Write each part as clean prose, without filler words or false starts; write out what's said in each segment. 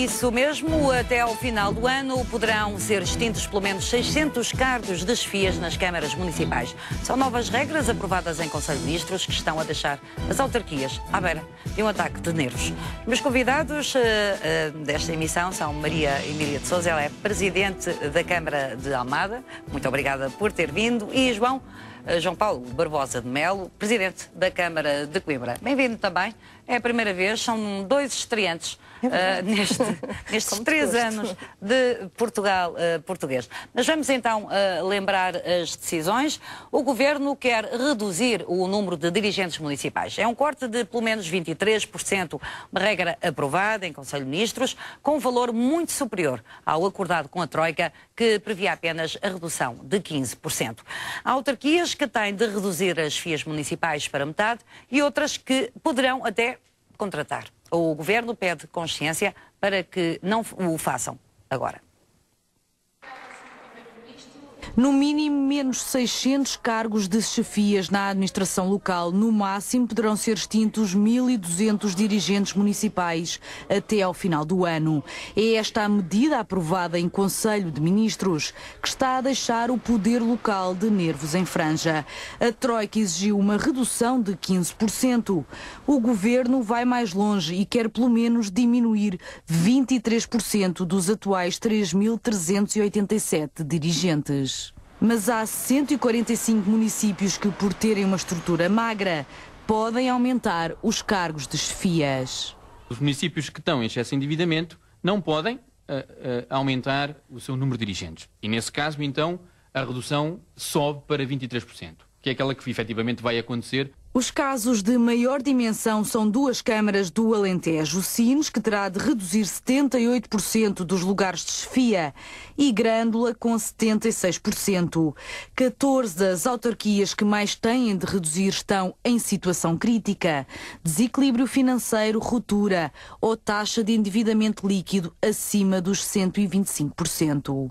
isso mesmo, até ao final do ano poderão ser extintos pelo menos 600 cargos de chefias nas câmaras municipais. São novas regras aprovadas em Conselho de Ministros que estão a deixar as autarquias à beira de um ataque de nervos. Meus convidados desta emissão são Maria Emília de Sousa, ela é Presidente da Câmara de Almada, muito obrigada por ter vindo, e João Paulo Barbosa de Melo, Presidente da Câmara de Coimbra. Bem-vindo também. É a primeira vez, são dois estreantes nestes 3 anos de Portugal português. Mas vamos então lembrar as decisões. O Governo quer reduzir o número de dirigentes municipais. É um corte de pelo menos 23%, uma regra aprovada em Conselho de Ministros, com um valor muito superior ao acordado com a Troika, que previa apenas a redução de 15%. Há autarquias que têm de reduzir as chefias municipais para metade e outras que poderão até contratar. O Governo pede consciência para que não o façam agora. No mínimo, menos 600 cargos de chefias na administração local. No máximo, poderão ser extintos 1.200 dirigentes municipais até ao final do ano. É esta a medida aprovada em Conselho de Ministros, que está a deixar o poder local de nervos em franja. A Troika exigiu uma redução de 15%. O Governo vai mais longe e quer pelo menos diminuir 23% dos atuais 3.387 dirigentes. Mas há 145 municípios que, por terem uma estrutura magra, podem aumentar os cargos de chefias. Os municípios que estão em excesso de endividamento não podem aumentar o seu número de dirigentes. E nesse caso, então, a redução sobe para 23%, que é aquela que efetivamente vai acontecer. Os casos de maior dimensão são 2 câmaras do Alentejo, Sines, que terá de reduzir 78% dos lugares de chefia, e Grândola, com 76%. 14 das autarquias que mais têm de reduzir estão em situação crítica. Desequilíbrio financeiro, ruptura ou taxa de endividamento líquido acima dos 125%.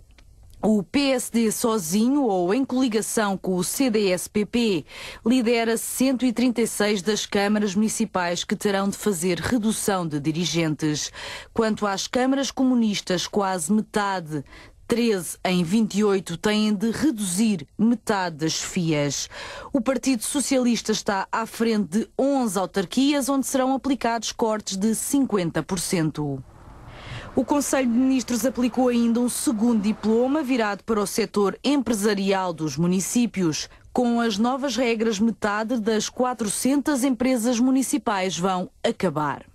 O PSD sozinho ou em coligação com o CDS-PP lidera 136 das câmaras municipais que terão de fazer redução de dirigentes. Quanto às câmaras comunistas, quase metade, 13 em 28, têm de reduzir metade das chefias. O Partido Socialista está à frente de 11 autarquias onde serão aplicados cortes de 50%. O Conselho de Ministros aplicou ainda um segundo diploma virado para o setor empresarial dos municípios. Com as novas regras, metade das 400 empresas municipais vão acabar.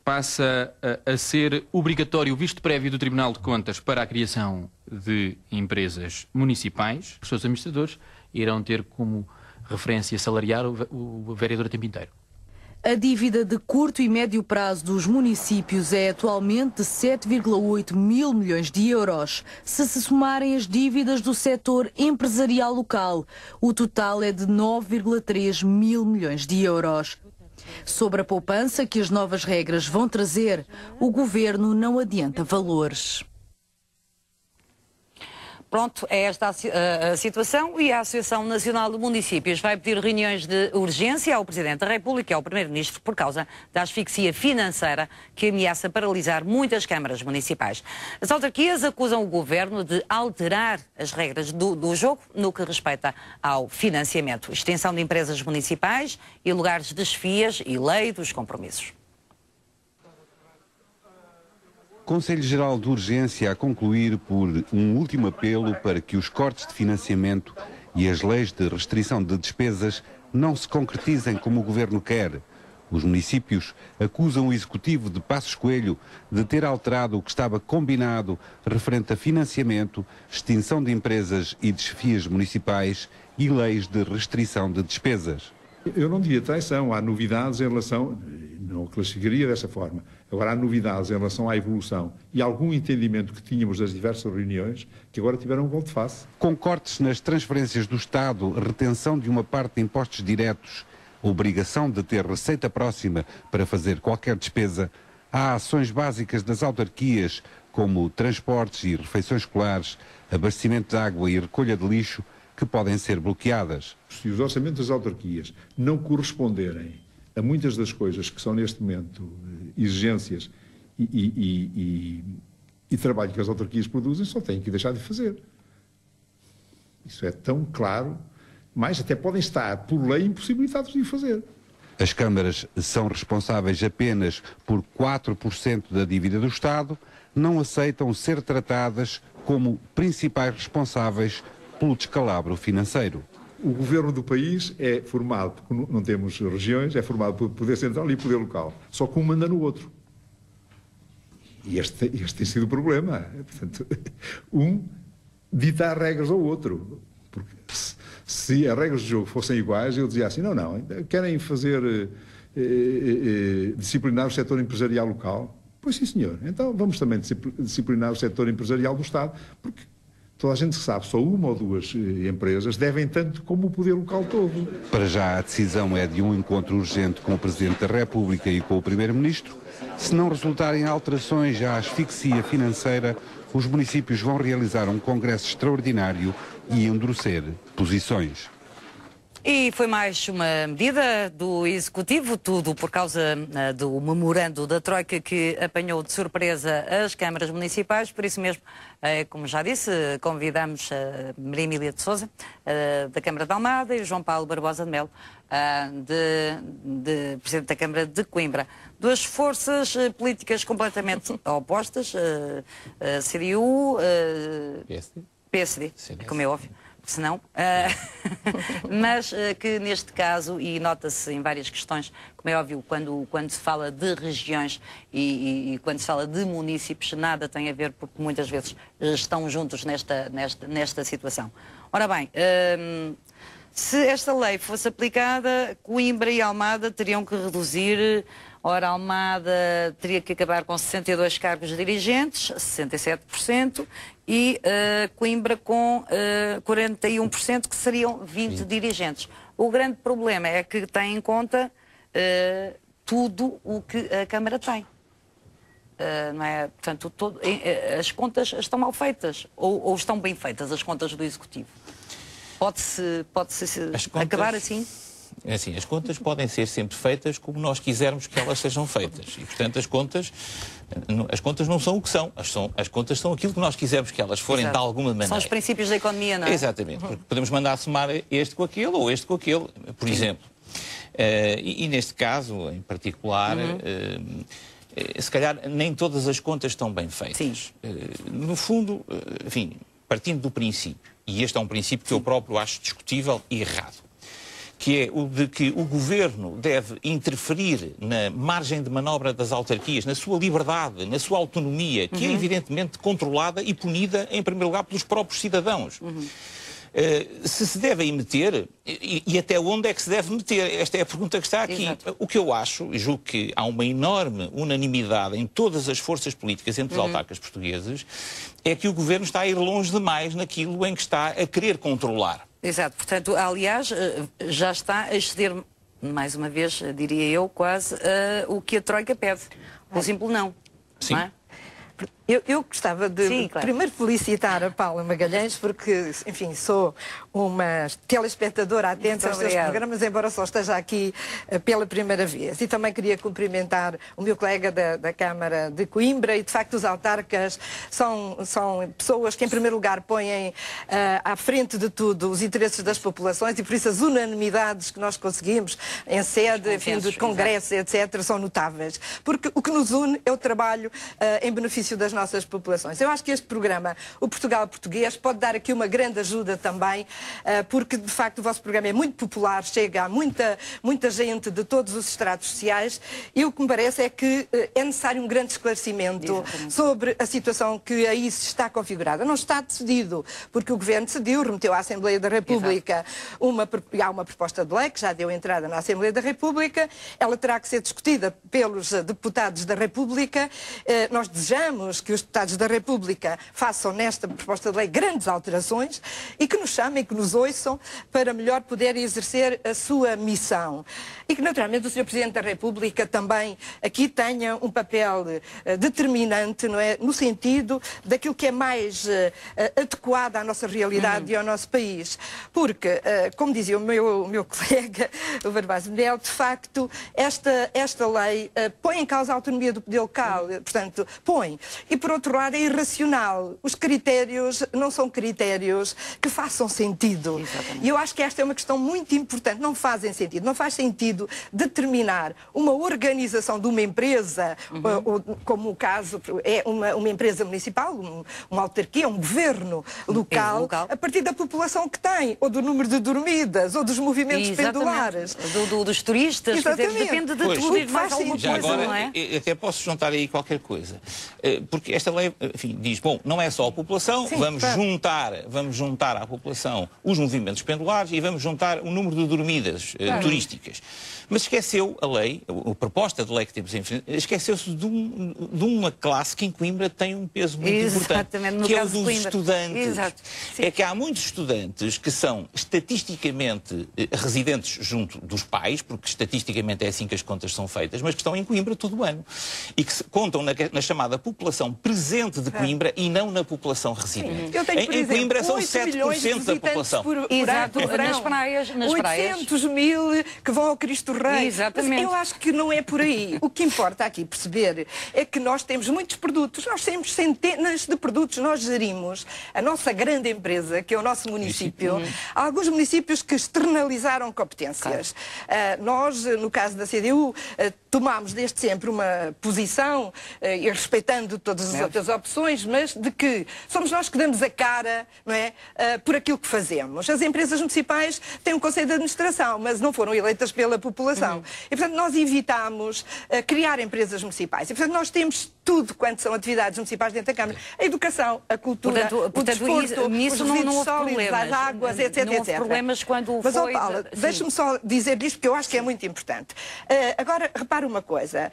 Passa a ser obrigatório o visto prévio do Tribunal de Contas para a criação de empresas municipais. Os seus administradores irão ter como referência salarial o vereador a tempo inteiro. A dívida de curto e médio prazo dos municípios é atualmente de 7,8 mil milhões de euros. Se se somarem as dívidas do setor empresarial local, o total é de 9,3 mil milhões de euros. Sobre a poupança que as novas regras vão trazer, o Governo não adianta valores. Pronto, é esta a situação, e a Associação Nacional de Municípios vai pedir reuniões de urgência ao Presidente da República e ao Primeiro-Ministro por causa da asfixia financeira que ameaça paralisar muitas câmaras municipais. As autarquias acusam o Governo de alterar as regras do jogo no que respeita ao financiamento, extensão de empresas municipais e lugares de chefias e lei dos compromissos. Conselho Geral de Urgência a concluir por um último apelo para que os cortes de financiamento e as leis de restrição de despesas não se concretizem como o Governo quer. Os municípios acusam o Executivo de Passos Coelho de ter alterado o que estava combinado referente a financiamento, extinção de empresas e de chefias municipais e leis de restrição de despesas. Eu não diria traição, há novidades em relação, não classificaria dessa forma, agora há novidades em relação à evolução e algum entendimento que tínhamos das diversas reuniões que agora tiveram um volte-face. Com cortes nas transferências do Estado, retenção de uma parte de impostos diretos, obrigação de ter receita próxima para fazer qualquer despesa, há ações básicas das autarquias, como transportes e refeições escolares, abastecimento de água e recolha de lixo, que podem ser bloqueadas. Se os orçamentos das autarquias não corresponderem a muitas das coisas que são neste momento exigências e trabalho que as autarquias produzem só têm que deixar de fazer. Isso é tão claro, mas até podem estar, por lei, impossibilitados de o fazer. As câmaras são responsáveis apenas por 4% da dívida do Estado, não aceitam ser tratadas como principais responsáveis pelo descalabro financeiro. O governo do país é formado, porque não temos regiões, é formado por poder central e poder local. Só que um manda no outro. E este tem sido o problema. Portanto, um ditar regras ao outro. Porque se as regras do jogo fossem iguais, eu dizia assim, não, querem fazer disciplinar o setor empresarial local? Pois sim, senhor. Então vamos também disciplinar o setor empresarial do Estado, porque toda a gente sabe, só uma ou duas empresas devem tanto como o poder local todo. Para já a decisão é de um encontro urgente com o Presidente da República e com o Primeiro-Ministro. Se não resultarem alterações à asfixia financeira, os municípios vão realizar um congresso extraordinário e endurecer posições. E foi mais uma medida do Executivo, tudo por causa do memorando da Troika que apanhou de surpresa as câmaras municipais. Por isso mesmo, como já disse, convidamos a Maria Emília de Sousa, da Câmara de Almada, e o João Paulo Barbosa de Melo, de Presidente da Câmara de Coimbra. Duas forças políticas completamente opostas, CDU, PSD, como é óbvio. Senão, mas que neste caso, e nota-se em várias questões, como é óbvio, quando se fala de regiões e quando se fala de municípios, nada tem a ver, porque muitas vezes estão juntos nesta situação. Ora bem, se esta lei fosse aplicada, Coimbra e Almada teriam que reduzir. Ora, Almada teria que acabar com 62 cargos dirigentes, 67%, e Coimbra com 41%, que seriam 20 dirigentes. O grande problema é que tem em conta tudo o que a Câmara tem. Não é? Portanto, as contas estão mal feitas, ou estão bem feitas as contas do Executivo? Pode-se acabar assim? É assim, as contas podem ser sempre feitas como nós quisermos que elas sejam feitas. E, portanto, as contas não são o que são. As contas são aquilo que nós quisermos que elas forem. Exato. De alguma maneira. São os princípios da economia, não é? Exatamente. Porque podemos mandar somar este com aquele ou este com aquele, por exemplo. E neste caso, em particular, se calhar nem todas as contas estão bem feitas. No fundo, enfim, partindo do princípio, e este é um princípio que eu próprio acho discutível e errado, que é o de que o Governo deve interferir na margem de manobra das autarquias, na sua liberdade, na sua autonomia, que é evidentemente controlada e punida, em primeiro lugar, pelos próprios cidadãos. Se deve aí meter, e até onde é que se deve meter? Esta é a pergunta que está aqui. Exato. O que eu acho, e julgo que há uma enorme unanimidade em todas as forças políticas entre os autarcas portugueses, é que o Governo está a ir longe demais naquilo em que está a querer controlar. Exato, portanto, aliás, já está a exceder, mais uma vez, diria eu, quase, o que a Troika pede. Por simples não. Sim. Não é? Eu gostava de primeiro felicitar a Paula Magalhães, porque, enfim, sou uma telespectadora atenta aos seus programas, embora só esteja aqui pela primeira vez. E também queria cumprimentar o meu colega da Câmara de Coimbra, e de facto os autarcas são pessoas que, em primeiro lugar, põem à frente de tudo os interesses das populações, e por isso as unanimidades que nós conseguimos em sede, enfim, de congressos, etc., são notáveis. Porque o que nos une é o trabalho em benefício das nossas populações. Eu acho que este programa, o Portugal Português, pode dar aqui uma grande ajuda também, porque de facto o vosso programa é muito popular, chega a muita gente de todos os estratos sociais, e o que me parece é que é necessário um grande esclarecimento sobre a situação que aí se está configurada. Não está decidido, porque o Governo decidiu, remeteu à Assembleia da República há uma proposta de lei que já deu entrada na Assembleia da República, ela terá que ser discutida pelos deputados da República. Nós desejamos que os deputados da República façam nesta proposta de lei grandes alterações e que nos chamem, que nos ouçam para melhor poder exercer a sua missão. E que, naturalmente, o Sr. Presidente da República também aqui tenha um papel determinante, não é? No sentido daquilo que é mais adequado à nossa realidade e ao nosso país. Porque, como dizia o meu colega, o Barbosa Miguel, de facto, esta lei põe em causa a autonomia do poder local, portanto, põe. E, por outro lado, é irracional. Os critérios não são critérios que façam sentido. Exatamente. E eu acho que esta é uma questão muito importante. Não fazem sentido. Não faz sentido determinar uma organização de uma empresa, como o caso é uma empresa municipal, uma autarquia, um governo local, a partir da população que tem, ou do número de dormidas, ou dos movimentos pendulares. Dos turistas, depende de tudo e de mais alguma coisa, agora, não é? Até posso juntar aí qualquer coisa. Porque esta lei, enfim, diz, bom, não é só a população, vamos juntar à população os movimentos pendulares e vamos juntar o número de dormidas turísticas. Mas esqueceu a lei, a proposta de lei que temos em frente, esqueceu-se de uma classe que em Coimbra tem um peso muito importante, que é o dos estudantes. Exato. É que há muitos estudantes que são estatisticamente residentes junto dos pais, porque estatisticamente é assim que as contas são feitas, mas que estão em Coimbra todo o ano. E que contam na chamada população presente de Coimbra e não na população residente. Eu tenho, por exemplo, em Coimbra são 7% da população. Exato, nas praias. 800 mil que vão ao Cristo Rei. Exatamente. Mas eu acho que não é por aí. O que importa aqui perceber é que nós temos muitos produtos, nós temos centenas de produtos, nós gerimos a nossa grande empresa, que é o nosso município. Há alguns municípios que externalizaram competências. Nós, no caso da CDU, tomámos desde sempre uma posição, e respeitando todas as outras opções, mas de que somos nós que damos a cara, não é, por aquilo que fazemos. As empresas municipais têm um conselho de administração, mas não foram eleitas pela população. E, portanto, nós evitámos criar empresas municipais. E, portanto, nós temos tudo quanto são atividades municipais dentro da Câmara. A educação, a cultura, o desporto, os resíduos sólidos, as águas, etc. Não houve problemas quando mas, foi... Paula, deixa-me só dizer isto, porque eu acho que é muito importante. Agora, repara uma coisa.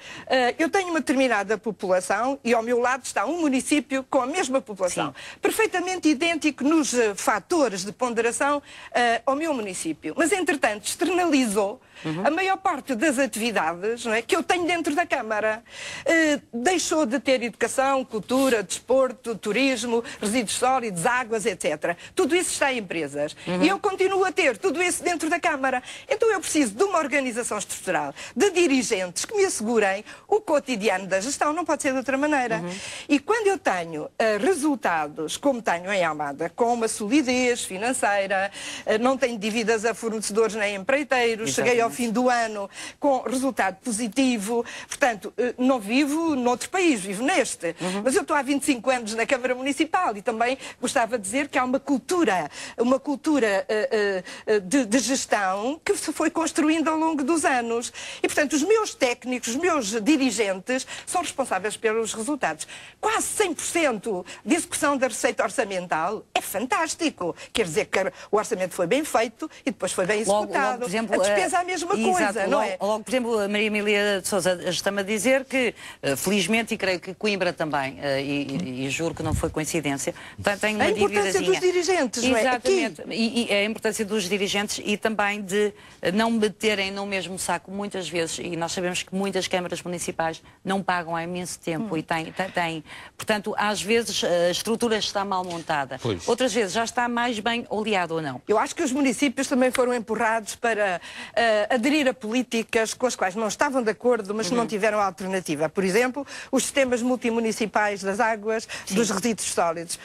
Eu tenho uma determinada população e ao meu lado está um município com a mesma população. Perfeitamente idêntico nos fatores de ponderação ao meu município. Mas, entretanto, externalizou a maior parte das atividades, não é, que eu tenho dentro da Câmara. Deixou de ter educação, cultura, desporto, turismo, resíduos sólidos, águas, etc. Tudo isso está em empresas. E eu continuo a ter tudo isso dentro da Câmara. Então eu preciso de uma organização estrutural, de dirigentes que me assegurem o cotidiano da gestão. Não pode ser de outra maneira. E quando eu tenho resultados, como tenho em Almada, com uma solidez financeira, não tenho dívidas a fornecedores nem empreiteiros, cheguei ao fim do ano com resultado positivo, portanto, não vivo noutro país, vivo neste. Mas eu estou há 25 anos na Câmara Municipal e também gostava de dizer que há uma cultura de gestão que se foi construindo ao longo dos anos. E, portanto, os meus técnicos, os meus dirigentes são responsáveis pelos resultados. Quase 100% de execução da receita orçamental é fantástico. Quer dizer que o orçamento foi bem feito e depois foi bem executado. Por exemplo, a despesa é a mesma coisa, não é? Logo, por exemplo, a Maria Emília de Sousa está-me a dizer que, felizmente, e creio que Coimbra também, e juro que não foi coincidência, tem uma dívidazinha. A importância dos dirigentes, não é? Exatamente. E a importância dos dirigentes e também de não meterem no mesmo saco muitas vezes, e nós sabemos que muitas câmaras municipais não pagam há imenso tempo e têm. Portanto, às vezes a estrutura está mal montada. Pois. Outras vezes já está mais bem oleado ou não. Eu acho que os municípios também foram empurrados para aderir a políticas com as quais não estavam de acordo, mas não tiveram alternativa. Por exemplo, os sistemas multimunicipais das águas, dos resíduos sólidos.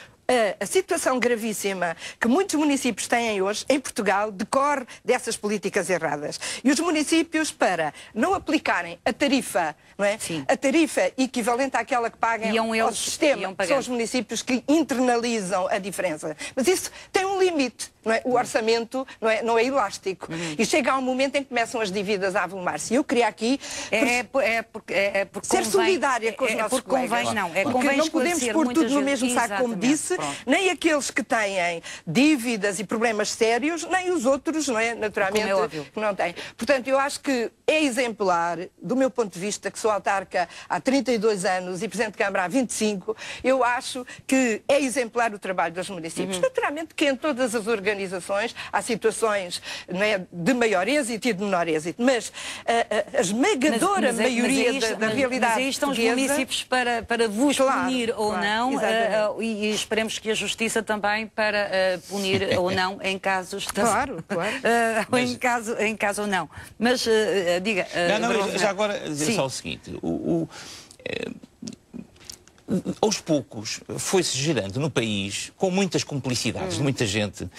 A situação gravíssima que muitos municípios têm hoje em Portugal decorre dessas políticas erradas. E os municípios, para não aplicarem a tarifa, não é? A tarifa equivalente àquela que pagam ao sistema, são os municípios que internalizam a diferença. Mas isso tem um limite. Não é? O orçamento não é elástico. E chega a um momento em que começam as dívidas a avolumar-se. Eu queria aqui ser solidária com os nossos colegas. Porque não podemos pôr tudo no mesmo saco, como disse, nem aqueles que têm dívidas e problemas sérios, nem os outros, não é? Naturalmente, que não têm. Portanto, eu acho que é exemplar, do meu ponto de vista, que sou autarca há 32 anos e Presidente de Câmara há 25, eu acho que é exemplar o trabalho dos municípios. Naturalmente que em todas as organizações há situações, não é, de maior êxito e de menor êxito, mas a esmagadora maioria da realidade. Mas aí estão os municípios para vos punir ou não, e esperemos que a Justiça também para punir ou não em casos de... Claro. em caso ou não. Mas diga... já agora dizer só o seguinte. Aos poucos foi-se gerando no país, com muitas cumplicidades de muita gente,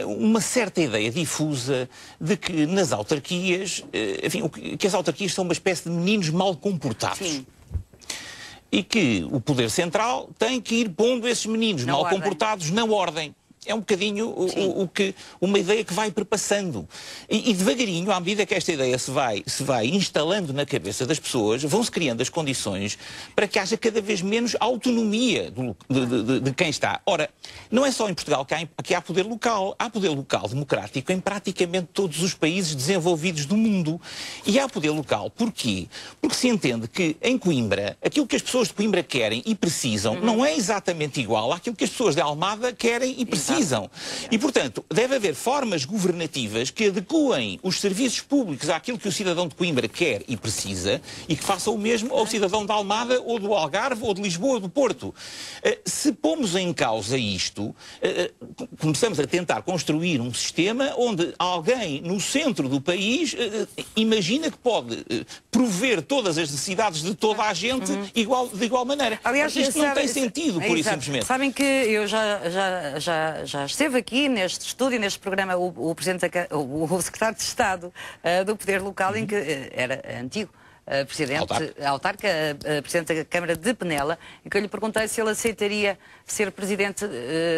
uma certa ideia difusa de que nas autarquias, enfim, que as autarquias são uma espécie de meninos mal comportados. Sim. E que o Poder Central tem que ir pondo esses meninos mal comportados na ordem. É um bocadinho uma ideia que vai perpassando. E devagarinho, à medida que esta ideia se vai instalando na cabeça das pessoas, vão-se criando as condições para que haja cada vez menos autonomia de quem está. Ora, não é só em Portugal que há poder local. Há poder local democrático em praticamente todos os países desenvolvidos do mundo. E há poder local. Porquê? Porque se entende que em Coimbra, aquilo que as pessoas de Coimbra querem e precisam não é exatamente igual àquilo que as pessoas de Almada querem e precisam. E, portanto, deve haver formas governativas que adequem os serviços públicos àquilo que o cidadão de Coimbra quer e precisa e que façam o mesmo ao cidadão de Almada ou do Algarve ou de Lisboa ou do Porto. Se pomos em causa isto, começamos a tentar construir um sistema onde alguém no centro do país imagina que pode prover todas as necessidades de toda a gente de igual maneira. Aliás, isto não tem sentido, pura e simplesmente. Sabem que eu já esteve aqui neste estúdio, neste programa, o secretário de Estado do Poder Local, em que era antigo autarca, Presidente da Câmara de Penela, em que eu lhe perguntei se ele aceitaria ser Presidente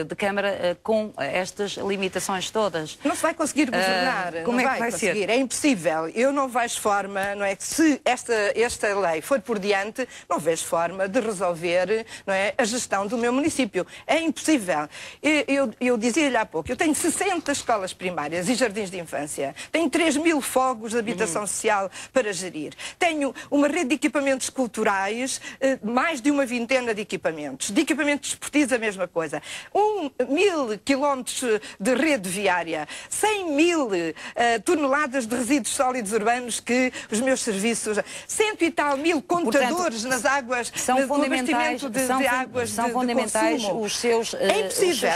de Câmara com estas limitações todas. Não se vai conseguir governar. Como é que vai ser? É impossível. Eu não vejo forma, não é, que se esta lei for por diante, não vejo forma de resolver, não é, a gestão do meu município. É impossível. Eu dizia-lhe há pouco, eu tenho 60 escolas primárias e jardins de infância, tenho 3.000 fogos de habitação social para gerir, tenho uma rede de equipamentos culturais, mais de uma vintena de equipamentos desportivos a mesma coisa, 1.000 quilómetros de rede viária, 100.000 toneladas de resíduos sólidos urbanos que os meus serviços, 100 e tal mil contadores. Portanto, nas águas, são fundamentais, são fundamentais os seus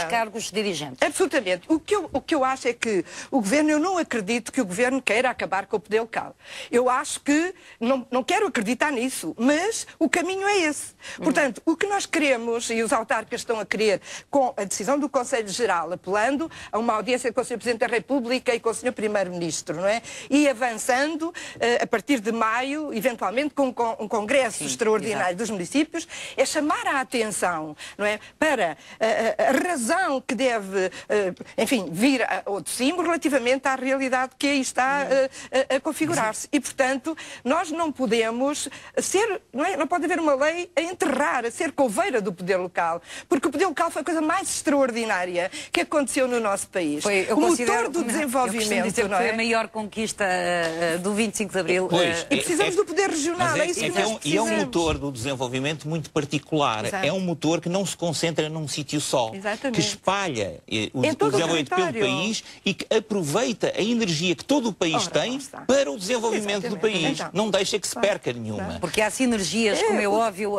cargos dirigentes. Absolutamente. O que eu acho é que o Governo, eu não acredito que o Governo queira acabar com o poder local. Eu acho que, não quero acreditar nisso, mas o caminho é esse. Portanto, o que nós queremos, e os autarcas estão a querer, com a decisão do Conselho Geral, apelando a uma audiência com o Sr. Presidente da República e com o Sr. Primeiro-Ministro, não é? E avançando, a partir de maio, eventualmente com um congresso extraordinário dos municípios, é chamar a atenção, não é, para a razão que deve, enfim, vir ao de cima relativamente à realidade que aí está a configurar-se. E, portanto, nós não podemos ser, não pode haver uma lei a enterrar, a ser coveira do poder local, porque o poder local foi a coisa mais extraordinária que aconteceu no nosso país. O motor do desenvolvimento, não é? Foi a maior conquista do 25 de Abril. E precisamos do poder regional, é isso que nós precisamos. E é um motor do desenvolvimento muito particular. Exato. É um motor que não se concentra num sítio só. Exatamente. Que espalha o desenvolvimento pelo país e que aproveita a energia que todo o país tem para o desenvolvimento do país. Não deixa que se perca nenhuma. Porque há sinergias, como é óbvio.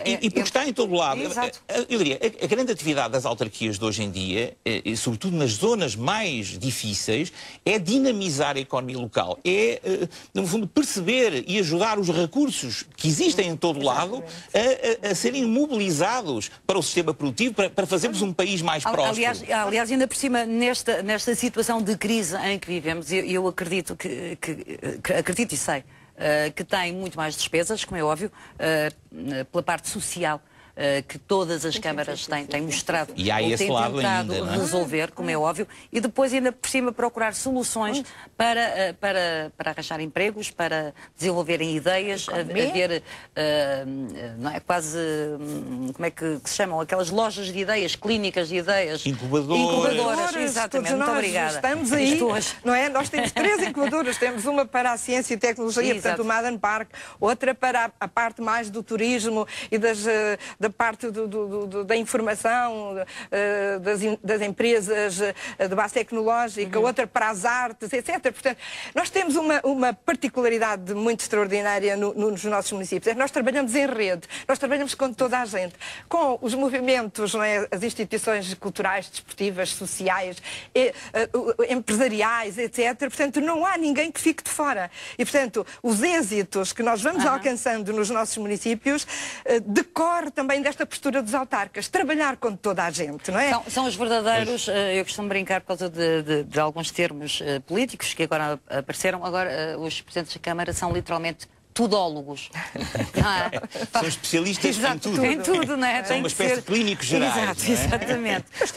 E porque está em todo lado. Exato. Eu diria, a grande atividade das autarquias de hoje em dia, e sobretudo nas zonas mais difíceis, é dinamizar a economia local. É, no fundo, perceber e ajudar os recursos que existem em todo lado a serem mobilizados para o sistema produtivo, para fazermos um país mais próspero. Aliás, ainda por cima, nesta situação de crise em que vivemos, eu acredito acredito e sei que tem muito mais despesas, como é óbvio, pela parte social. que todas as câmaras têm mostrado e há esse lado tentado ainda, não é? resolver, como é óbvio, e depois ainda por cima procurar soluções para arranjar empregos, para desenvolverem ideias, haver, não é, quase, como é que se chamam, aquelas lojas de ideias, clínicas de ideias. Incubadoras, exatamente, muito obrigada. Estamos aí, não é? Nós temos 3 incubadoras, temos uma para a ciência e tecnologia, portanto o Madan Park, outra para a parte mais do turismo e da parte da informação, das empresas de base tecnológica, outra para as artes, etc. Portanto, nós temos uma particularidade muito extraordinária nos nossos municípios. Nós trabalhamos em rede, nós trabalhamos com toda a gente, com os movimentos, não é? As instituições culturais, desportivas, sociais, empresariais, etc. Portanto, não há ninguém que fique de fora. E, portanto, os êxitos que nós vamos alcançando nos nossos municípios decorre também desta postura dos autarcas, trabalhar com toda a gente, não é? São os verdadeiros, eu costumo brincar por causa de alguns termos políticos que agora apareceram, agora os presidentes da Câmara são literalmente tudólogos. São especialistas em tudo. Em tudo, não é? São uma espécie de clínicos gerais. Exato, não é? exatamente. Mas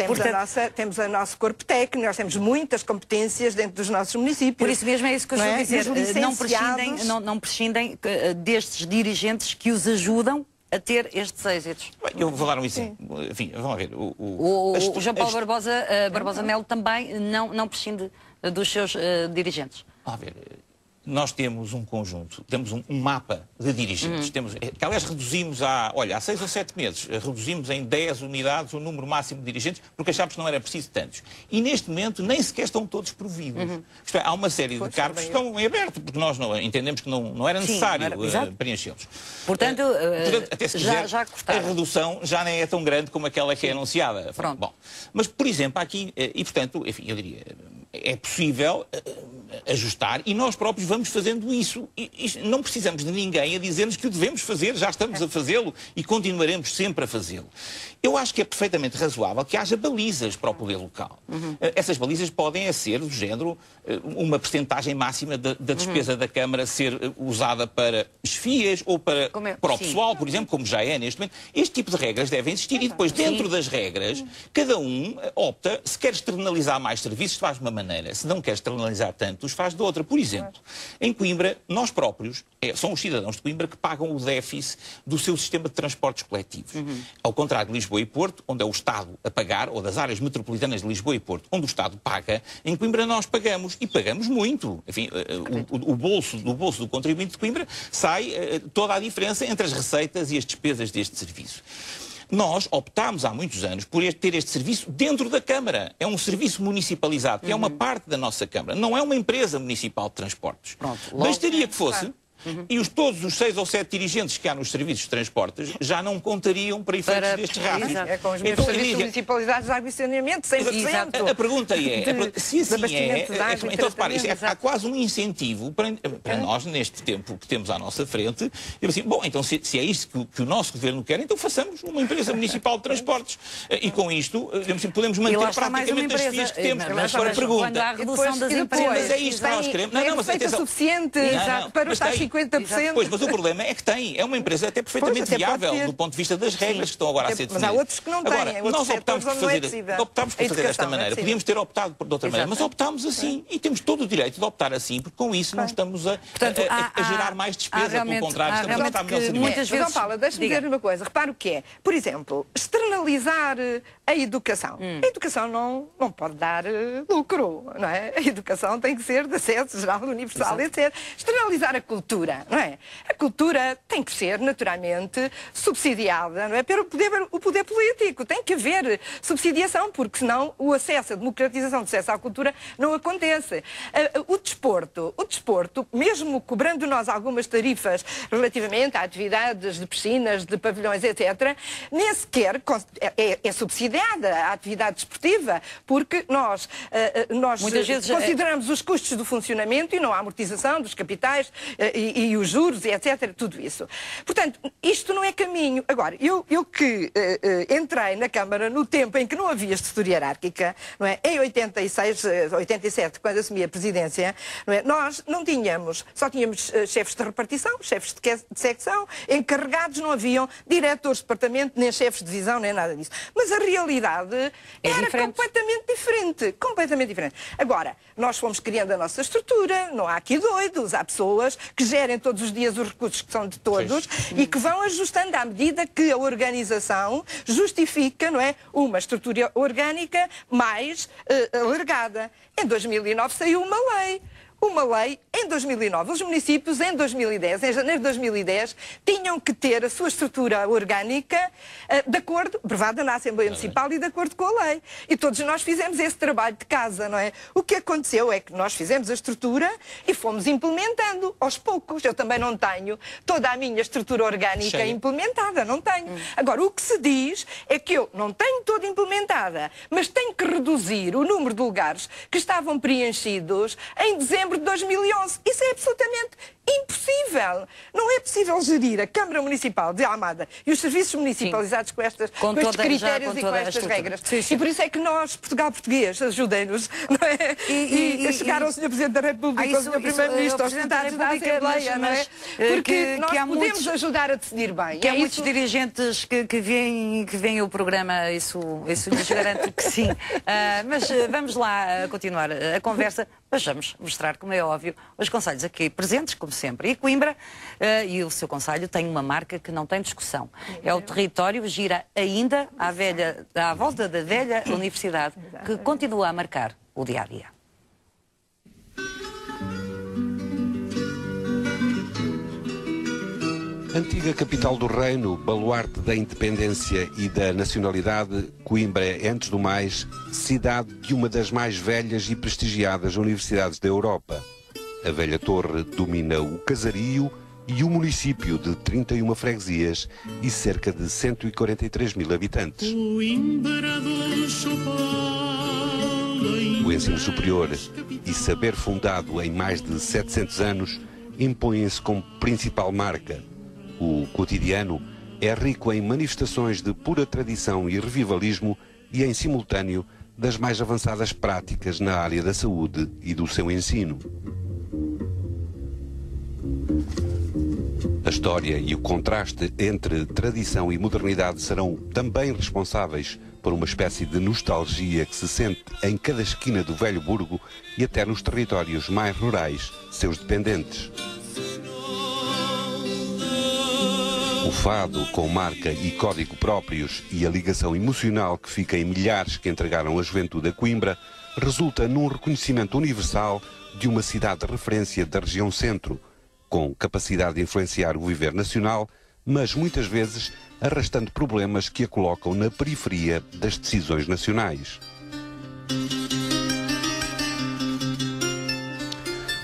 temos o nosso corpo técnico, nós temos muitas competências dentro dos nossos municípios. Por isso mesmo é isso que eu estou a dizer. Não prescindem destes dirigentes que os ajudam a ter estes êxitos. Eu vou dar um exemplo. Enfim, vamos ver. O João Paulo Barbosa Melo também não prescinde dos seus dirigentes. Vamos ver. Nós temos um conjunto, temos um mapa de dirigentes. Que, aliás, reduzimos há 6 ou 7 meses, reduzimos em 10 unidades o número máximo de dirigentes, porque achámos que não era preciso tantos. E neste momento nem sequer estão todos providos. Isto é, há uma série de cargos que estão em aberto, porque nós entendemos que não era necessário preenchê-los. Portanto, até se quiser, a redução já nem é tão grande como aquela que é anunciada. Pronto. Bom, mas, por exemplo, aqui, e portanto, enfim, eu diria, é possível ajustar e nós próprios vamos fazendo isso. E não precisamos de ninguém a dizer-nos que o devemos fazer, já estamos a fazê-lo e continuaremos sempre a fazê-lo. Eu acho que é perfeitamente razoável que haja balizas para o poder local. Essas balizas podem ser do género uma percentagem máxima da despesa da Câmara ser usada para esfias ou para o pessoal, por exemplo, como já é neste momento. Este tipo de regras devem existir e depois, dentro das regras, cada um opta, se quer externalizar mais serviços, faz de uma maneira, se não quer externalizar tanto, os faz de outra. Por exemplo, em Coimbra, nós próprios, são os cidadãos de Coimbra que pagam o déficit do seu sistema de transportes coletivos. Ao contrário de Lisboa e Porto, onde é o Estado a pagar, ou das áreas metropolitanas de Lisboa e Porto, onde o Estado paga, em Coimbra nós pagamos, e pagamos muito. Enfim, do bolso do contribuinte de Coimbra sai toda a diferença entre as receitas e as despesas deste serviço. Nós optámos há muitos anos por ter este serviço dentro da Câmara. É um serviço municipalizado, que é uma parte da nossa Câmara. Não é uma empresa municipal de transportes. Bastaria que fosse... E todos os 6 ou 7 dirigentes que há nos serviços de transportes já não contariam para efeitos destes rápidos. É com os mesmos serviços municipalizados de água e saneamento, 100%. A pergunta é, se assim é, então repare, há quase um incentivo para nós, neste tempo que temos à nossa frente, e assim, bom, então se é isso que o nosso governo quer, então façamos uma empresa municipal de transportes. E com isto, podemos manter praticamente as fias que temos. Mas agora pergunta, há redução das empresas. Mas é isto que nós queremos. Não, mas é suficiente para os tais 50%. Pois, mas o problema é que é uma empresa até perfeitamente viável do ponto de vista das regras que estão agora a ser definidas. Mas há outros que não têm. Agora, nós optámos por fazer desta maneira. Podíamos ter optado de outra maneira, mas optámos assim e temos todo o direito de optar assim, porque com isso não estamos a gerar mais despesa, pelo contrário, estamos a prestar melhor serviço. João Paulo, deixa-me dizer uma coisa. Repara o que é. Por exemplo, externalizar a educação. A educação não pode dar lucro, não é? A educação tem que ser de acesso geral, universal, etc. Externalizar a cultura, não é? A cultura tem que ser, naturalmente, subsidiada, não é? Pelo o poder político. Tem que haver subsidiação, porque senão o acesso, a democratização do acesso à cultura não acontece. O desporto, mesmo cobrando nós algumas tarifas relativamente a atividades de piscinas, de pavilhões, etc., nem sequer é subsidiada a atividade desportiva, porque nós muitas vezes consideramos os custos do funcionamento e não a amortização dos capitais e os juros, e etc., tudo isso. Portanto, isto não é caminho. Agora, eu que entrei na Câmara no tempo em que não havia estrutura hierárquica, não é? Em 86, 87, quando assumi a presidência, não é? Nós não tínhamos, só tínhamos chefes de repartição, chefes de secção, encarregados, não haviam diretores de departamento, nem chefes de divisão, nem nada disso. Mas a realidade era completamente diferente. Completamente diferente. Agora, nós fomos criando a nossa estrutura, não há aqui doidos, há pessoas que gerem todos os dias os recursos que são de todos e que vão ajustando à medida que a organização justifica, não é, uma estrutura orgânica mais alargada. Em 2009 saiu uma lei em 2009. Os municípios, em 2010, em janeiro de 2010, tinham que ter a sua estrutura orgânica de acordo, aprovada na Assembleia Municipal e de acordo com a lei. E todos nós fizemos esse trabalho de casa, não é? O que aconteceu é que nós fizemos a estrutura e fomos implementando aos poucos. Eu também não tenho toda a minha estrutura orgânica implementada, não tenho. Agora, o que se diz é que eu não tenho toda implementada, mas tenho que reduzir o número de lugares que estavam preenchidos em dezembro de 2011. Isso é absolutamente impossível. Não é possível gerir a Câmara Municipal de Almada e os serviços municipalizados com estes critérios e com estas regras. E por isso é que nós, Portugal português, ajudem-nos, não é? E chegar ao Sr. Presidente da República, ao Sr. Primeiro-Ministro, aos deputados da Assembleia, não é? Porque nós podemos ajudar a decidir bem. Que há muitos dirigentes que veem o programa, isso lhes garanto que sim. Mas vamos lá continuar a conversa. Mas vamos mostrar, como é óbvio, os concelhos aqui presentes, como sempre. E Coimbra, e o seu concelho, tem uma marca que não tem discussão. É o território, gira ainda à volta da velha universidade, que continua a marcar o dia-a-dia. Antiga capital do reino, baluarte da independência e da nacionalidade, Coimbra é, antes do mais, cidade de uma das mais velhas e prestigiadas universidades da Europa. A velha torre domina o casario e o município de 31 freguesias e cerca de 143 mil habitantes. O ensino superior e saber fundado em mais de 700 anos impõem-se como principal marca. O cotidiano é rico em manifestações de pura tradição e revivalismo e, em simultâneo, das mais avançadas práticas na área da saúde e do seu ensino. A história e o contraste entre tradição e modernidade serão também responsáveis por uma espécie de nostalgia que se sente em cada esquina do velho burgo e até nos territórios mais rurais, seus dependentes. O fado, com marca e código próprios e a ligação emocional que fica em milhares que entregaram a juventude a Coimbra, resulta num reconhecimento universal de uma cidade de referência da região centro, com capacidade de influenciar o viver nacional, mas muitas vezes arrastando problemas que a colocam na periferia das decisões nacionais.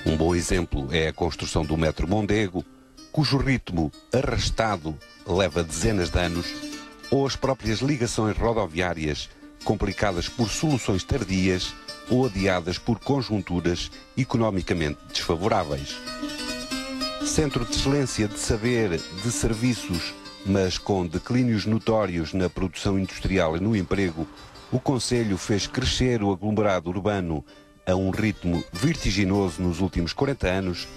Um bom exemplo é a construção do metro Mondego, cujo ritmo arrastado leva dezenas de anos, ou as próprias ligações rodoviárias, complicadas por soluções tardias ou adiadas por conjunturas economicamente desfavoráveis. Centro de excelência de saber, de serviços, mas com declínios notórios na produção industrial e no emprego, o concelho fez crescer o aglomerado urbano a um ritmo vertiginoso nos últimos 40 anos,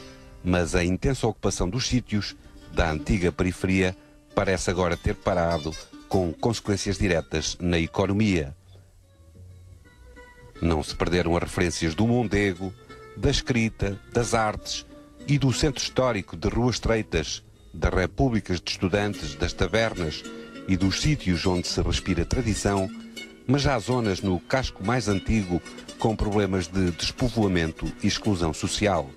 mas a intensa ocupação dos sítios da antiga periferia parece agora ter parado, com consequências diretas na economia. Não se perderam as referências do Mondego, da escrita, das artes e do centro histórico de ruas estreitas, das repúblicas de estudantes, das tabernas e dos sítios onde se respira tradição, mas já há zonas no casco mais antigo com problemas de despovoamento e exclusão social.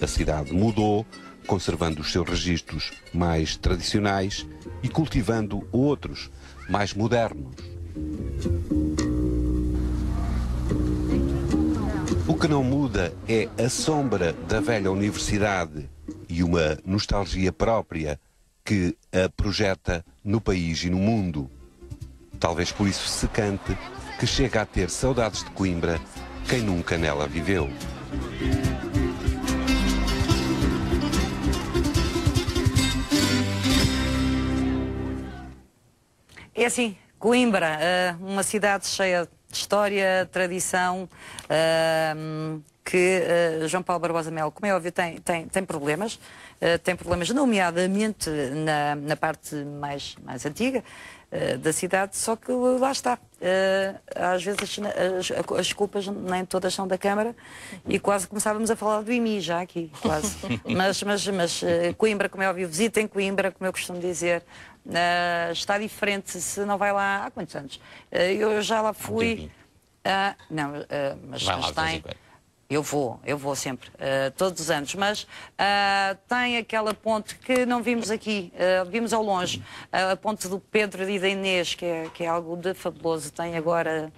A cidade mudou, conservando os seus registros mais tradicionais e cultivando outros, mais modernos. O que não muda é a sombra da velha universidade e uma nostalgia própria que a projeta no país e no mundo. Talvez por isso se cante que chega a ter saudades de Coimbra quem nunca nela viveu. é assim, Coimbra, uma cidade cheia de história, tradição, que João Paulo Barbosa Melo, como é óbvio, tem problemas. Tem problemas, nomeadamente na parte mais antiga da cidade, só que lá está. Às vezes as culpas nem todas são da Câmara e quase começávamos a falar do IMI já aqui, quase. mas Coimbra, como é óbvio, visitem Coimbra, como eu costumo dizer. Está diferente se não vai lá há quantos anos? Eu já lá fui. Mas tem. Eu vou sempre, todos os anos, mas tem aquela ponte que não vimos aqui, vimos ao longe, a ponte do Pedro e da Inês, que é algo de fabuloso. Tem agora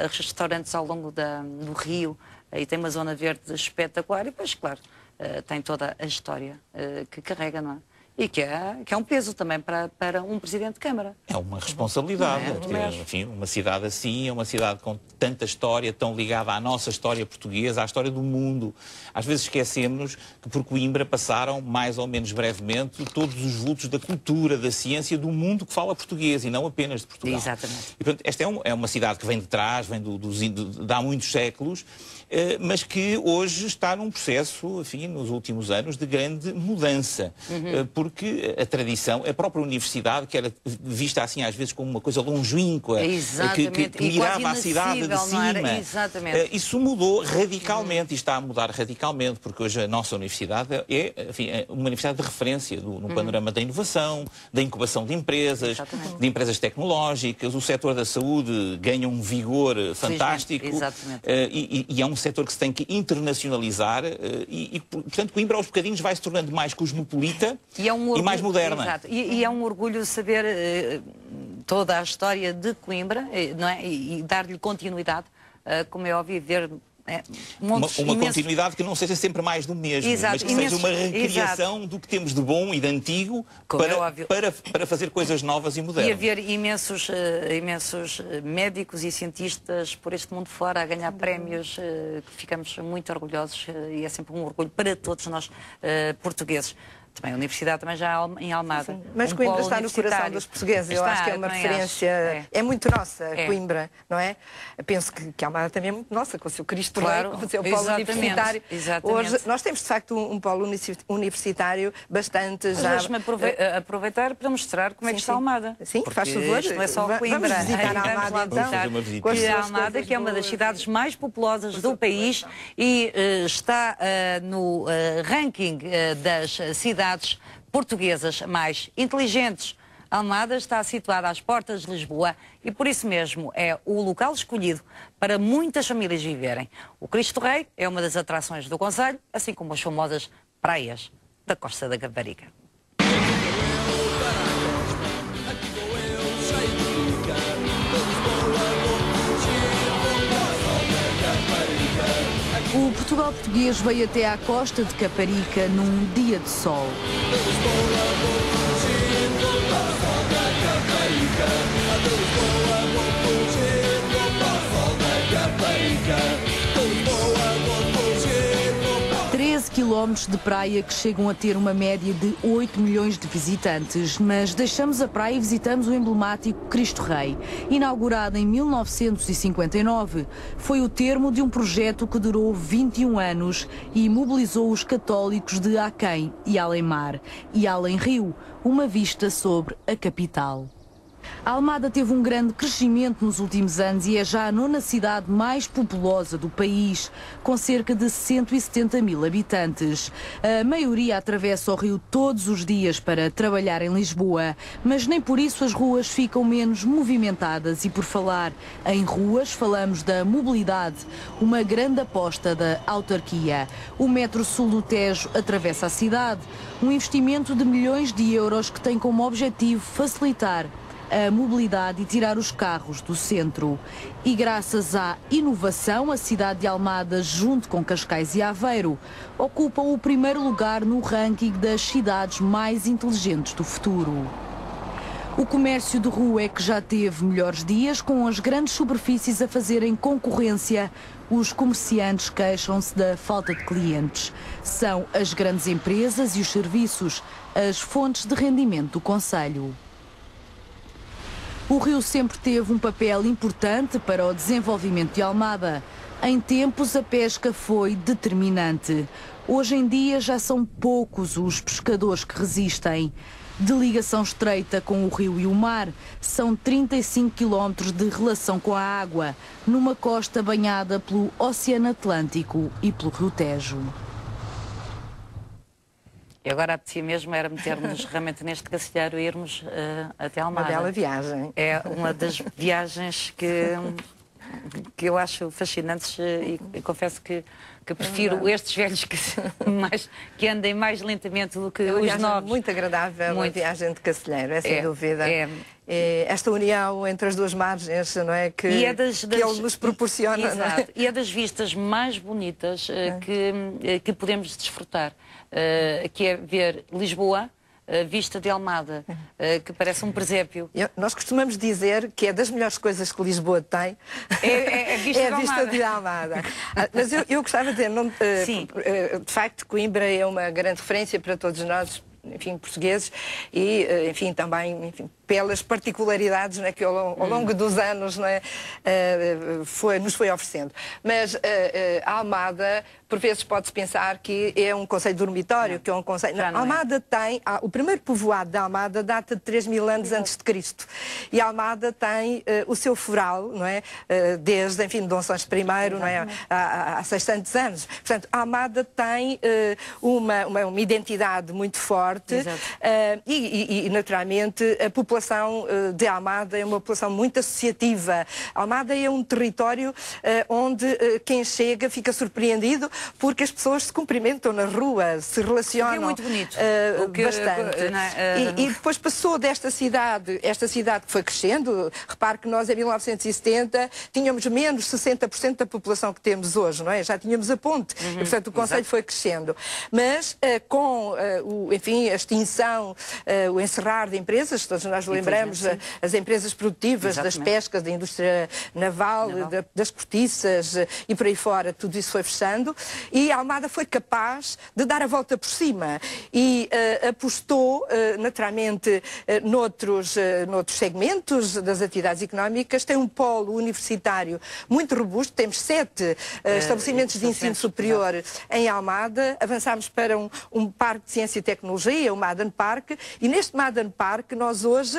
restaurantes ao longo do rio, e tem uma zona verde espetacular, e depois, claro, tem toda a história que carrega, não é? E que é um peso também para um Presidente de Câmara. É uma responsabilidade. Enfim, uma cidade assim, é uma cidade com tanta história, tão ligada à nossa história portuguesa, à história do mundo. Às vezes esquecemos que por Coimbra passaram, mais ou menos brevemente, todos os vultos da cultura, da ciência, do mundo que fala português e não apenas de Portugal. Exatamente. E, portanto, esta é uma cidade que vem de trás, vem de há muitos séculos, mas que hoje está num processo, enfim, nos últimos anos, de grande mudança. Porque a tradição, a própria universidade, que era vista assim às vezes como uma coisa longínqua, que mirava a cidade de cima, isso mudou radicalmente e está a mudar radicalmente, porque hoje a nossa universidade é uma universidade de referência no panorama da inovação, da incubação de empresas tecnológicas. O setor da saúde ganha um vigor fantástico e é um setor que se tem que internacionalizar e portanto, Coimbra aos bocadinhos vai se tornando mais cosmopolita e mais moderna. Exato. E é um orgulho saber toda a história de Coimbra, não é? E dar-lhe continuidade, como é óbvio, ver uma continuidade que não seja sempre mais do mesmo, mas que seja uma recriação do que temos de bom e de antigo para fazer coisas novas e modernas. E haver imensos médicos e cientistas por este mundo fora a ganhar prémios, que ficamos muito orgulhosos e é sempre um orgulho para todos nós portugueses. Também a universidade também já em Almada. Sim, mas Coimbra está no coração dos portugueses. Eu acho que é uma referência... É muito nossa, Coimbra, não é? Penso que Almada também é muito nossa, com o seu Cristo Rei, com o seu polo universitário. Hoje nós temos, de facto, um polo universitário bastante já... Deixe-me aproveitar para mostrar como é que está Almada. Sim, faz favor. Isto não é só Coimbra. Vamos visitar Almada, então. Almada, que é uma das cidades mais populosas do país e está no ranking das cidades portuguesas mais inteligentes. Almada está situada às portas de Lisboa e por isso mesmo é o local escolhido para muitas famílias viverem. O Cristo Rei é uma das atrações do concelho, assim como as famosas praias da Costa da Caparica. O Portugal português veio até à Costa de Caparica num dia de sol. 13 quilómetros de praia que chegam a ter uma média de 8 milhões de visitantes, mas deixamos a praia e visitamos o emblemático Cristo Rei. Inaugurado em 1959, foi o termo de um projeto que durou 21 anos e mobilizou os católicos de aquém e além-mar e além-rio, uma vista sobre a capital. A Almada teve um grande crescimento nos últimos anos e é já a 9ª cidade mais populosa do país, com cerca de 170 mil habitantes. A maioria atravessa o rio todos os dias para trabalhar em Lisboa, mas nem por isso as ruas ficam menos movimentadas. E por falar em ruas, falamos da mobilidade, uma grande aposta da autarquia. O Metro Sul do Tejo atravessa a cidade, um investimento de milhões de euros que tem como objetivo facilitar a mobilidade e tirar os carros do centro. E graças à inovação, a cidade de Almada, junto com Cascais e Aveiro, ocupam o primeiro lugar no ranking das cidades mais inteligentes do futuro. O comércio de rua é que já teve melhores dias, com as grandes superfícies a fazerem concorrência. Os comerciantes queixam-se da falta de clientes. São as grandes empresas e os serviços as fontes de rendimento do concelho. O rio sempre teve um papel importante para o desenvolvimento de Almada. Em tempos, a pesca foi determinante. Hoje em dia já são poucos os pescadores que resistem. De ligação estreita com o rio e o mar, são 35 quilómetros de relação com a água, numa costa banhada pelo Oceano Atlântico e pelo Rio Tejo. E agora apetecia mesmo era metermos realmente neste cacilheiro e irmos até Almada. Uma bela viagem. É uma das viagens que eu acho fascinantes e confesso que prefiro estes velhos que andem mais lentamente do que os novos. Muito agradável, uma viagem de cacilheiro, é sem dúvida. Esta união entre as duas margens, não é? Que ele nos proporciona. Exato. Não é? E é das vistas mais bonitas que podemos desfrutar, que é ver Lisboa, vista de Almada, que parece um presépio. Nós costumamos dizer que é das melhores coisas que Lisboa tem, é a vista de Almada. Mas eu gostava de dizer, de facto, Coimbra é uma grande referência para todos nós, enfim, portugueses, e, enfim, também pelas particularidades, né, que ao longo dos anos, né, nos foi oferecendo. Mas a Almada, por vezes pode-se pensar que é um concelho dormitório, que é um concelho... Não, Almada tem... o primeiro povoado da Almada data de 3.000 anos antes de Cristo. E a Almada tem o seu foral, não é? Desde, enfim, Dom Sancho I, não é? Há 600 anos. Portanto, a Almada tem uma identidade muito forte e, naturalmente, a população de Almada é uma população muito associativa. Almada é um território onde quem chega fica surpreendido porque as pessoas se cumprimentam na rua, se relacionam. É muito bonito. Bastante. E depois passou desta cidade, esta cidade que foi crescendo. Repare que nós em 1970 tínhamos menos 60% da população que temos hoje, não é? Já tínhamos a ponte. E, portanto, o concelho foi crescendo. Mas com enfim, a extinção, o encerrar de empresas, todos nós lembramos as empresas produtivas, das pescas, da indústria naval, das cortiças e por aí fora, tudo isso foi fechando. E a Almada foi capaz de dar a volta por cima e apostou, naturalmente, noutros segmentos das atividades económicas. Tem um polo universitário muito robusto, temos 7 estabelecimentos de ensino superior em Almada. Avançámos para um parque de ciência e tecnologia, o Maden Park, e neste Maden Park nós hoje,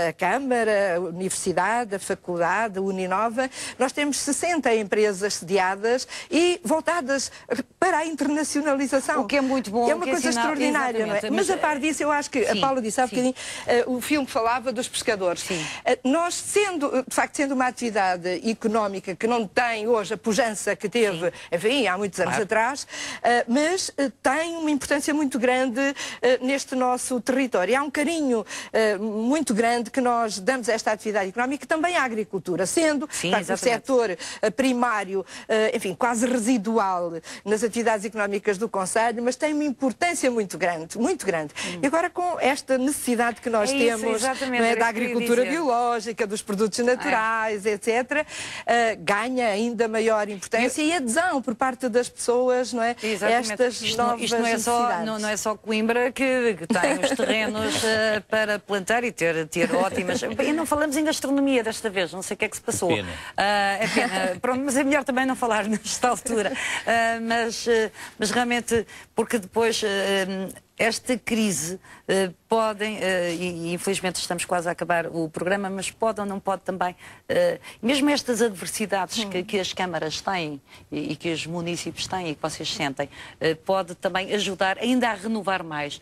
a Câmara, a Universidade, a Faculdade, a Uninova, nós temos 60 empresas sediadas e voltadas para a internacionalização. O que é muito bom. É uma coisa extraordinária, não é? Mas a par disso, eu acho que, a Paula disse há bocadinho, o filme falava dos pescadores. Nós, de facto, sendo uma atividade económica que não tem hoje a pujança que teve, enfim, há muitos anos atrás, mas tem uma importância muito grande neste nosso território. Há um carinho muito grande que nós damos a esta atividade económica, também à agricultura, sendo o setor primário, enfim, quase residual nas atividades económicas do concelho, mas tem uma importância muito grande, muito grande. E agora com esta necessidade que nós temos, não é, da agricultura biológica, dos produtos naturais, etc., ganha ainda maior importância e adesão por parte das pessoas, não é? Estas novas necessidades. Não é só Coimbra que tem os terrenos para plantar e ter ótimas... E não falamos em gastronomia desta vez, não sei o que é que se passou. É pena. Pronto, mas é melhor também não falar nesta altura. Mas realmente, porque depois esta crise podem, e infelizmente estamos quase a acabar o programa, mas pode ou não pode também, mesmo estas adversidades que as câmaras têm e que os municípios têm e que vocês sentem, pode também ajudar ainda a renovar mais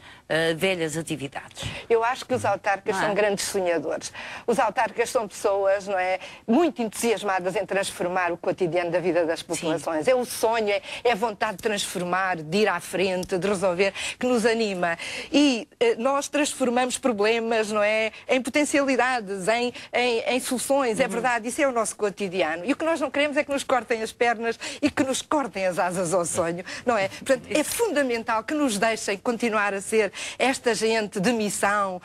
velhas atividades. Eu acho que os autarcas são grandes sonhadores. Os autarcas são pessoas, não é, muito entusiasmadas em transformar o cotidiano da vida das populações. É o sonho, é a vontade de transformar, de ir à frente, de resolver, que nos anima. E nós transformamos problemas, não é, em potencialidades, em soluções. É verdade, isso é o nosso cotidiano. E o que nós não queremos é que nos cortem as pernas e que nos cortem as asas ao sonho, não é? Portanto, é fundamental que nos deixem continuar a ser esta gente de missão,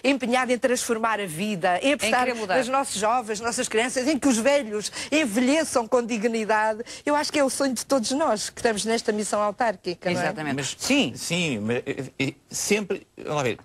empenhada em transformar a vida, em apostar nos nossos jovens, nossas crianças, em que os velhos envelheçam com dignidade. Eu acho que é o sonho de todos nós que estamos nesta missão autárquica. Exatamente. Não é? Mas, sim, mas sempre, vamos lá ver,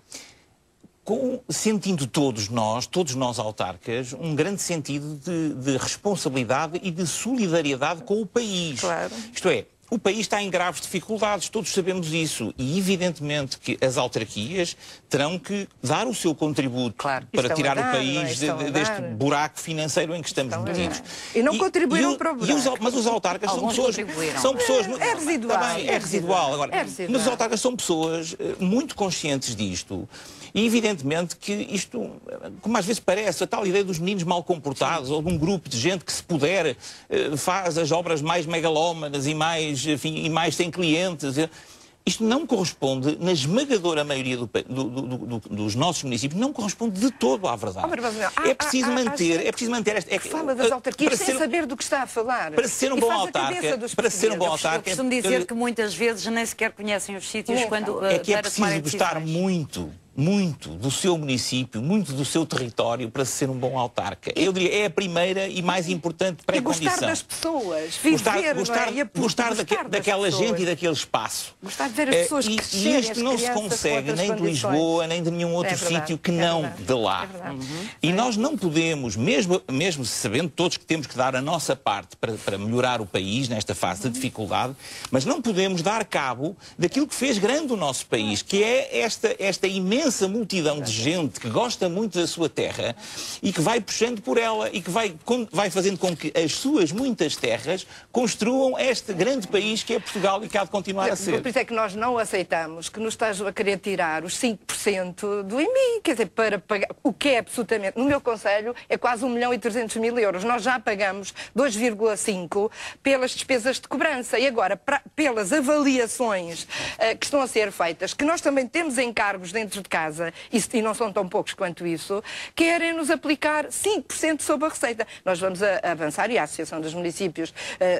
sentindo todos nós autarcas, um grande sentido de responsabilidade e de solidariedade com o país. Claro. Isto é, o país está em graves dificuldades, todos sabemos isso. E evidentemente que as autarquias terão que dar o seu contributo para tirar o país deste buraco financeiro em que estamos metidos. E não contribuíram para o buraco. Mas os autarcas são pessoas... É residual. É residual. Agora, mas os autarcas são pessoas muito conscientes disto. E evidentemente que isto, como às vezes parece, a tal ideia dos meninos mal comportados, ou de um grupo de gente que, se puder, faz as obras mais megalómanas e mais, enfim, e mais sem clientes. Isto não corresponde, na esmagadora maioria dos nossos municípios, não corresponde de todo à verdade. É preciso manter esta... Fala das autarquias sem saber do que está a falar. Para ser um bom autarca... Eu costumo dizer que muitas vezes nem sequer conhecem os sítios quando... É que é preciso gostar muito do seu município, muito do seu território para ser um bom autarca. Eu diria, é a primeira e mais importante pré-condição. E gostar das pessoas, gostar daquela gente e daquele espaço. Gostar de ver as pessoas crescerem. E isto não se consegue nem de Lisboa, nem de nenhum outro sítio que não de lá. E nós não podemos, mesmo sabendo todos que temos que dar a nossa parte para melhorar o país nesta fase de dificuldade, mas não podemos dar cabo daquilo que fez grande o nosso país, que é esta imensa multidão de gente que gosta muito da sua terra e que vai puxando por ela e que vai fazendo com que as suas muitas terras construam este grande país que é Portugal e que há de continuar a ser. Por isso é que nós não aceitamos que nos estejam a querer tirar os 5% do IMI, quer dizer, para pagar, o que é absolutamente, no meu concelho, é quase 1.300.000 euros. Nós já pagamos 2,5 pelas despesas de cobrança e agora, pelas avaliações que estão a ser feitas, que nós também temos encargos dentro de casa, e não são tão poucos quanto isso, querem nos aplicar 5% sobre a receita. Nós vamos avançar, e a Associação dos Municípios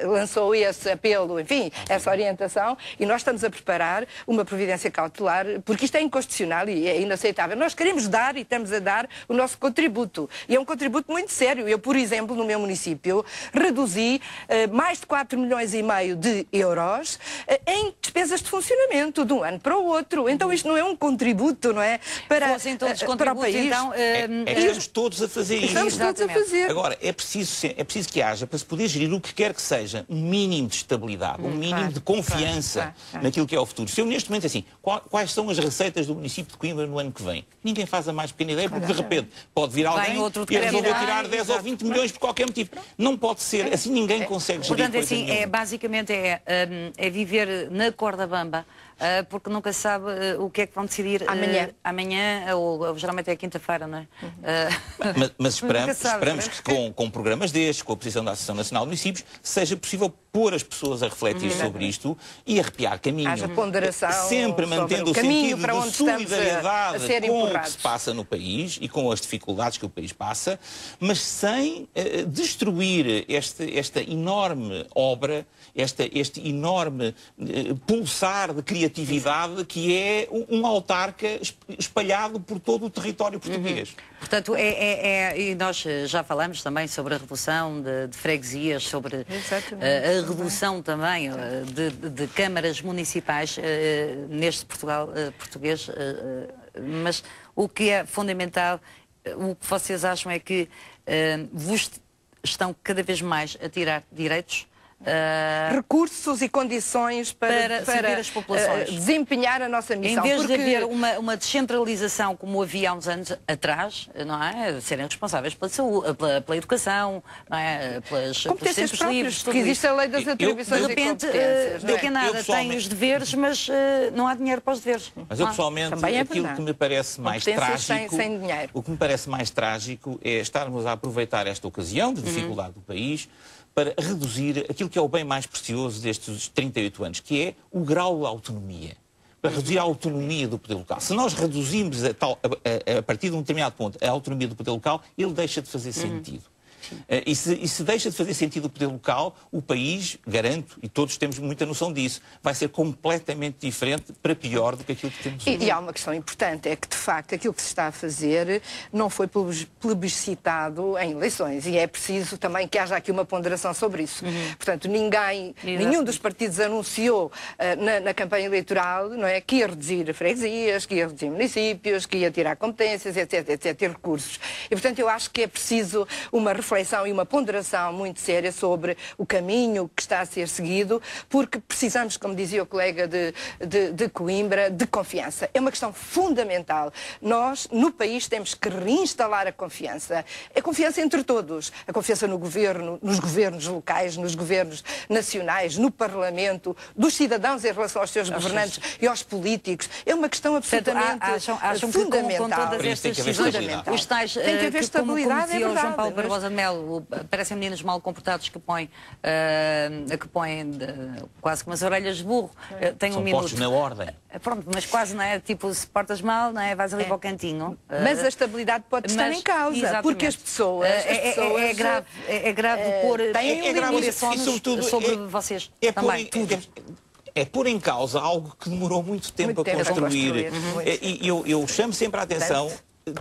lançou esse apelo, enfim, essa orientação, e nós estamos a preparar uma providência cautelar, porque isto é inconstitucional e é inaceitável. Nós queremos dar e estamos a dar o nosso contributo. E é um contributo muito sério. Eu, por exemplo, no meu município, reduzi mais de 4,5 milhões de euros em despesas de funcionamento de um ano para o outro. Então isto não é um contributo, não é? Para o país. Então, estamos todos a fazer isso. Estamos todos a fazer. Agora, é preciso que haja, para se poder gerir o que quer que seja, um mínimo de estabilidade, um mínimo de confiança naquilo que é o futuro. Se eu neste momento, assim, quais são as receitas do município de Coimbra no ano que vem? Ninguém faz a mais pequena ideia, porque de repente pode vir alguém e resolver tirar 10 ou 20 milhões por qualquer motivo. Não pode ser. Assim ninguém consegue gerir. Portanto, assim, basicamente é viver na corda bamba. Porque nunca se sabe o que é que vão decidir amanhã ou geralmente é quinta-feira, não é? Mas esperamos que com programas destes, com a posição da Associação Nacional de Municípios, seja possível pôr as pessoas a refletir sobre isto e arrepiar caminho. Haja ponderação, sempre mantendo o sentido para de solidariedade com o que se passa no país e com as dificuldades que o país passa, mas sem destruir esta enorme obra, este enorme pulsar de criatividade que é um autarca espalhado por todo o território português. Portanto, e nós já falamos também sobre a redução de freguesias, sobre a redução também de câmaras municipais neste Portugal português, mas o que é fundamental, o que vocês acham é que vos estão cada vez mais a tirar direitos? Recursos e condições para servir as populações, desempenhar a nossa missão. Em vez de haver uma descentralização como havia há uns anos atrás, não é? De serem responsáveis pela saúde, pela educação, não é? Pelas competências próprias, porque existe a lei das atribuições de repente, daqui a nada tem os deveres, mas não há dinheiro para os deveres. Mas eu pessoalmente, aquilo que me parece mais trágico, o que me parece mais trágico é estarmos a aproveitar esta ocasião de dificuldade do país para reduzir aquilo que é o bem mais precioso destes 38 anos, que é o grau de autonomia. Para reduzir a autonomia do poder local. Se nós reduzimos a partir de um determinado ponto a autonomia do poder local, ele deixa de fazer sentido. E se deixa de fazer sentido o poder local, o país, garanto, e todos temos muita noção disso, vai ser completamente diferente para pior do que aquilo que temos hoje. E há uma questão importante, é que de facto aquilo que se está a fazer não foi plebiscitado em eleições e é preciso também que haja aqui uma ponderação sobre isso. Portanto, nenhum dos partidos anunciou na campanha eleitoral, não é, que ia reduzir freguesias, que ia reduzir municípios, que ia tirar competências, etc, ter recursos. E portanto eu acho que é preciso uma reflexão e uma ponderação muito séria sobre o caminho que está a ser seguido, porque precisamos, como dizia o colega de Coimbra, de confiança. É uma questão fundamental. Nós, no país, temos que reinstalar a confiança. A confiança entre todos. A confiança no governo, nos governos locais, nos governos nacionais, no Parlamento, dos cidadãos em relação aos seus governantes e aos políticos. É uma questão absolutamente fundamental. Com todas estas decisões, os tais, tem que haver estabilidade, é verdade. João Paulo Barbosa de Melo, parecem meninos mal comportados que põem quase com umas orelhas de burro. Tem um minuto. Postos na ordem. Pronto, mas quase, não é? Tipo, se portas mal, não é? Vais ali para o cantinho. Mas a estabilidade pode estar em causa, exatamente. Porque as pessoas... É grave pôr esse ónus sobre vocês também. É pôr em causa algo que demorou muito tempo a construir. E eu chamo sempre a atenção...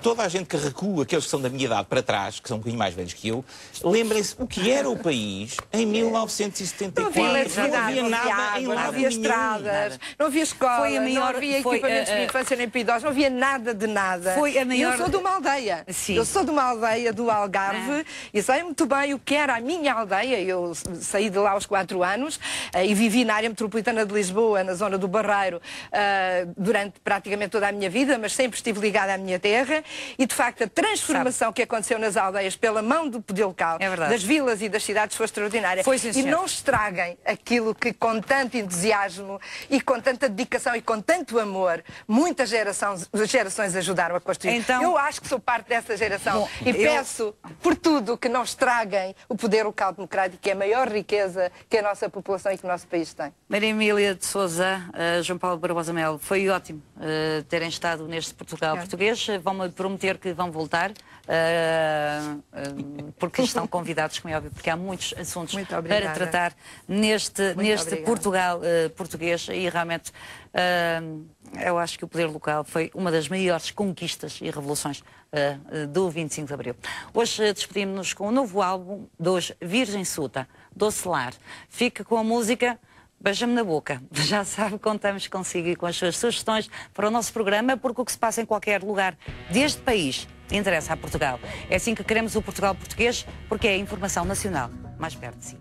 Toda a gente que recua, aqueles que são da minha idade para trás, que são um bocadinho mais velhos que eu, lembrem-se o que era o país em 1974. Não havia nada em lado nenhum. Não havia estradas, não havia escolas, não havia equipamentos de infância nem para idosos, não havia nada de nada. Eu sou de uma aldeia. Sim. Eu sou de uma aldeia do Algarve e sei muito bem o que era a minha aldeia. Eu saí de lá aos 4 anos e vivi na área metropolitana de Lisboa, na zona do Barreiro, durante praticamente toda a minha vida, mas sempre estive ligada à minha terra. E, de facto, a transformação que aconteceu nas aldeias pela mão do poder local, das vilas e das cidades, foi extraordinária. E não estraguem aquilo que, com tanto entusiasmo e com tanta dedicação e com tanto amor, muitas gerações ajudaram a construir. Então, eu acho que sou parte dessa geração e peço, por tudo, que não estraguem o poder local democrático, que é a maior riqueza que a nossa população e que o nosso país tem. Maria Emília de Sousa, João Paulo Barbosa Melo, foi ótimo terem estado neste Portugal português. Vão-me prometer que vão voltar, porque estão convidados, como é óbvio, porque há muitos assuntos para tratar neste Portugal português e realmente eu acho que o poder local foi uma das maiores conquistas e revoluções do 25 de Abril. Hoje despedimos-nos com um novo álbum dos Virgem Suta, Doce Lar. Fica com a música Beija-me na Boca. Já sabe, contamos consigo e com as suas sugestões para o nosso programa, porque o que se passa em qualquer lugar deste país interessa a Portugal. É assim que queremos o Portugal português, porque é a informação nacional mais perto de si.